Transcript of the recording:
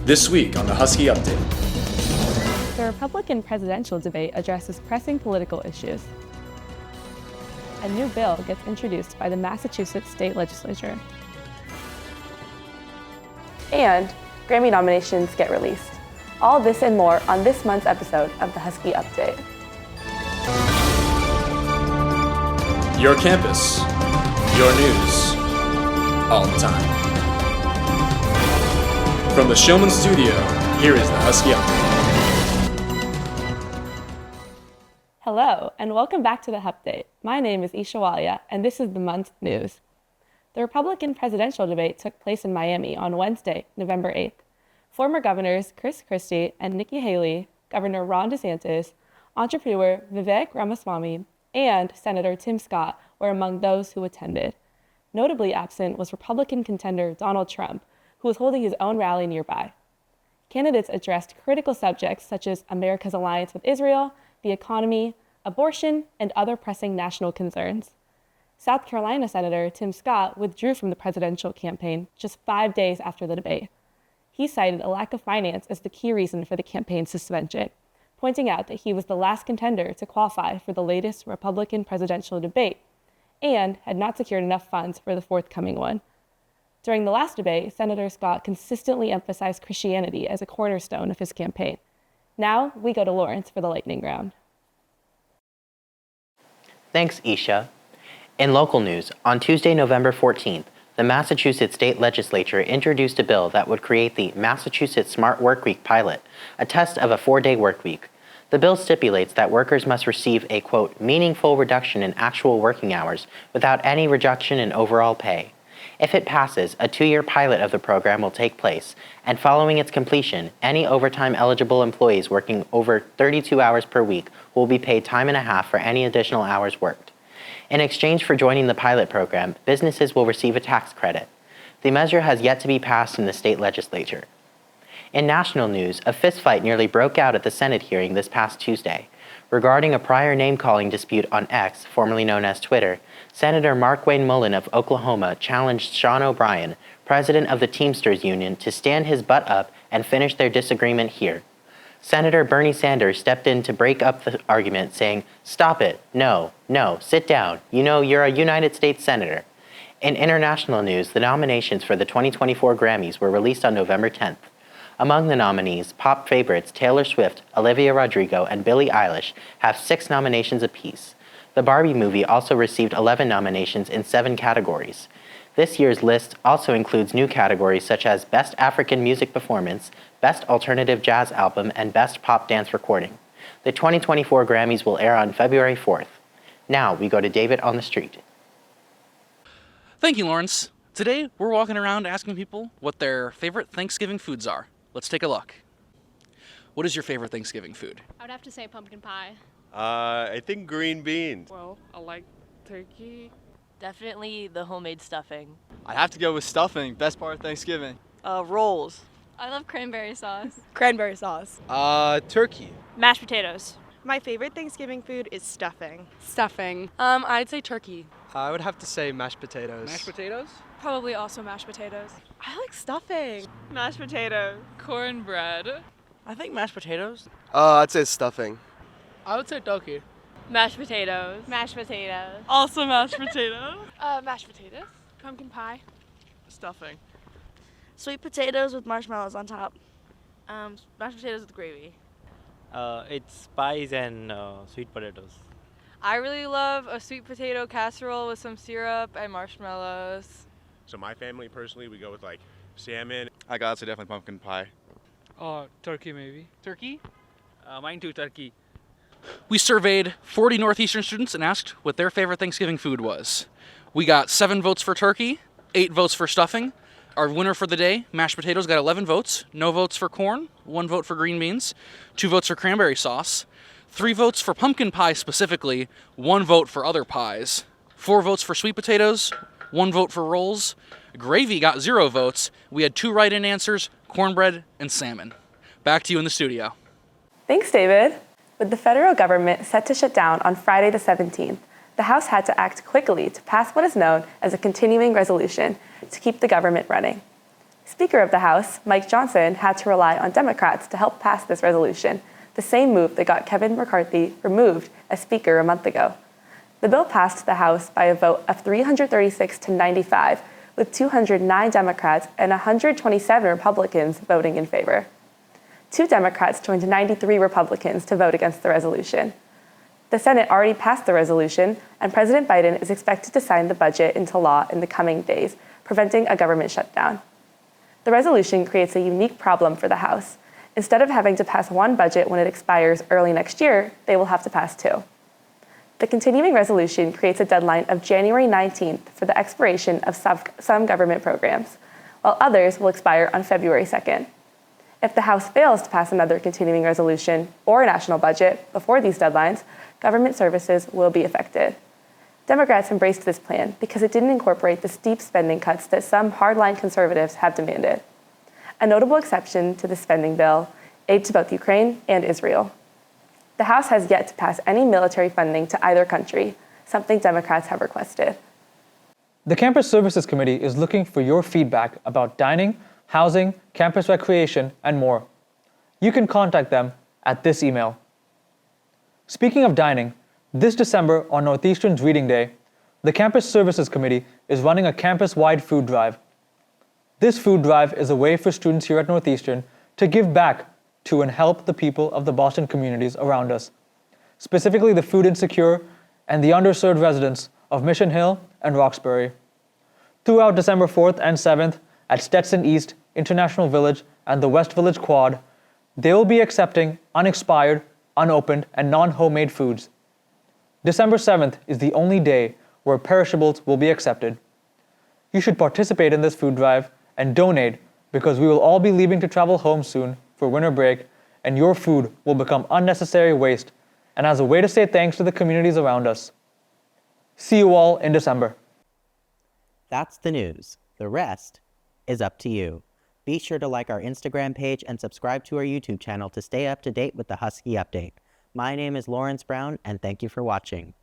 This week on the Husky Update. The Republican presidential debate addresses pressing political issues. A new bill gets introduced by the Massachusetts state legislature. And Grammy nominations get released. All this and more on this month's episode of the Husky Update. Your campus, your news, all the time. From the Showman Studio, here is the Husky Update. Hello, and welcome back to the Hupdate. My name is Esha Walia, and this is the month's news. The Republican presidential debate took place in Miami on Wednesday, November 8th. Former governors Chris Christie and Nikki Haley, Governor Ron DeSantis, entrepreneur Vivek Ramaswamy, and Senator Tim Scott were among those who attended. Notably absent was Republican contender Donald Trump, who was holding his own rally nearby. Candidates addressed critical subjects such as America's alliance with Israel, the economy, abortion, and other pressing national concerns. South Carolina Senator Tim Scott withdrew from the presidential campaign just 5 days after the debate. He cited a lack of finance as the key reason for the campaign suspension, pointing out that he was the last contender to qualify for the latest Republican presidential debate and had not secured enough funds for the forthcoming one. During the last debate, Senator Scott consistently emphasized Christianity as a cornerstone of his campaign. Now, we go to Lawrence for the lightning round. Thanks, Esha. In local news, on Tuesday, November 14th, the Massachusetts state legislature introduced a bill that would create the Massachusetts Smart Workweek pilot, a test of a 4-day workweek. The bill stipulates that workers must receive a, quote, meaningful reduction in actual working hours without any reduction in overall pay. If it passes, a 2-year pilot of the program will take place, and following its completion, any overtime-eligible employees working over 32 hours per week will be paid time and a half for any additional hours worked. In exchange for joining the pilot program, businesses will receive a tax credit. The measure has yet to be passed in the state legislature. In national news, a fistfight nearly broke out at the Senate hearing this past Tuesday. Regarding a prior name-calling dispute on X, formerly known as Twitter, Senator Markwayne Mullin of Oklahoma challenged Sean O'Brien, president of the Teamsters Union, to stand his butt up and finish their disagreement here. Senator Bernie Sanders stepped in to break up the argument, saying, "Stop it, no, sit down, you know you're a United States Senator." In international news, the nominations for the 2024 Grammys were released on November 10th. Among the nominees, pop favorites Taylor Swift, Olivia Rodrigo, and Billie Eilish have 6 nominations apiece. The Barbie movie also received 11 nominations in 7 categories. This year's list also includes new categories such as Best African Music Performance, Best Alternative Jazz Album, and Best Pop Dance Recording. The 2024 Grammys will air on February 4th. Now we go to David on the street. Thank you, Lawrence. Today, we're walking around asking people what their favorite Thanksgiving foods are. Let's take a look. What is your favorite Thanksgiving food? I would have to say pumpkin pie. I think green beans. Well, I like turkey. Definitely the homemade stuffing. I'd have to go with stuffing, best part of Thanksgiving. Rolls. I love cranberry sauce. Cranberry sauce. Turkey. Mashed potatoes. My favorite Thanksgiving food is stuffing. Stuffing. I'd say turkey. I would have to say mashed potatoes. Mashed potatoes? Probably also mashed potatoes. I like stuffing. Mashed potatoes. Cornbread. I think mashed potatoes. I'd say stuffing. I would say turkey. Mashed potatoes. Mashed potatoes. Also mashed potatoes. Mashed potatoes. Pumpkin pie. Stuffing. Sweet potatoes with marshmallows on top. Mashed potatoes with gravy. It's pies and sweet potatoes. I really love a sweet potato casserole with some syrup and marshmallows. So my family, personally, we go with like salmon. I gotta say definitely pumpkin pie. Turkey maybe. Turkey? Mine too, turkey. We surveyed 40 Northeastern students and asked what their favorite Thanksgiving food was. We got 7 votes for turkey, 8 votes for stuffing. Our winner for the day, mashed potatoes, got 11 votes. No votes for corn, 1 vote for green beans, 2 votes for cranberry sauce, 3 votes for pumpkin pie specifically, 1 vote for other pies, 4 votes for sweet potatoes, 1 vote for rolls. Gravy got 0 votes. We had 2 write-in answers, cornbread and salmon. Back to you in the studio. Thanks, David. With the federal government set to shut down on Friday the 17th, the House had to act quickly to pass what is known as a continuing resolution to keep the government running. Speaker of the House, Mike Johnson, had to rely on Democrats to help pass this resolution, the same move that got Kevin McCarthy removed as Speaker a month ago. The bill passed the House by a vote of 336 to 95, with 209 Democrats and 127 Republicans voting in favor. 2 Democrats joined 93 Republicans to vote against the resolution. The Senate already passed the resolution, and President Biden is expected to sign the budget into law in the coming days, preventing a government shutdown. The resolution creates a unique problem for the House. Instead of having to pass one budget when it expires early next year, they will have to pass 2. The continuing resolution creates a deadline of January 19th for the expiration of some government programs, while others will expire on February 2nd. If the House fails to pass another continuing resolution or a national budget before these deadlines, government services will be affected. Democrats embraced this plan because it didn't incorporate the steep spending cuts that some hardline conservatives have demanded. A notable exception to the spending bill, aid to both Ukraine and Israel. The House has yet to pass any military funding to either country, something Democrats have requested. The Campus Services Committee is looking for your feedback about dining, housing, campus recreation, and more. You can contact them at this email. Speaking of dining, this December on Northeastern's Reading Day, the Campus Services Committee is running a campus-wide food drive. This food drive is a way for students here at Northeastern to give back to and help the people of the Boston communities around us, specifically the food insecure and the underserved residents of Mission Hill and Roxbury. Throughout December 4th and 7th at Stetson East, International Village, and the West Village Quad, they will be accepting unexpired, unopened, and non-homemade foods. December 7th is the only day where perishables will be accepted. You should participate in this food drive and donate because we will all be leaving to travel home soon for winter break, and your food will become unnecessary waste and as a way to say thanks to the communities around us. See you all in December. That's the news. The rest is up to you. Be sure to like our Instagram page and subscribe to our YouTube channel to stay up to date with the Husky Update. My name is Lawrence Brown, and thank you for watching.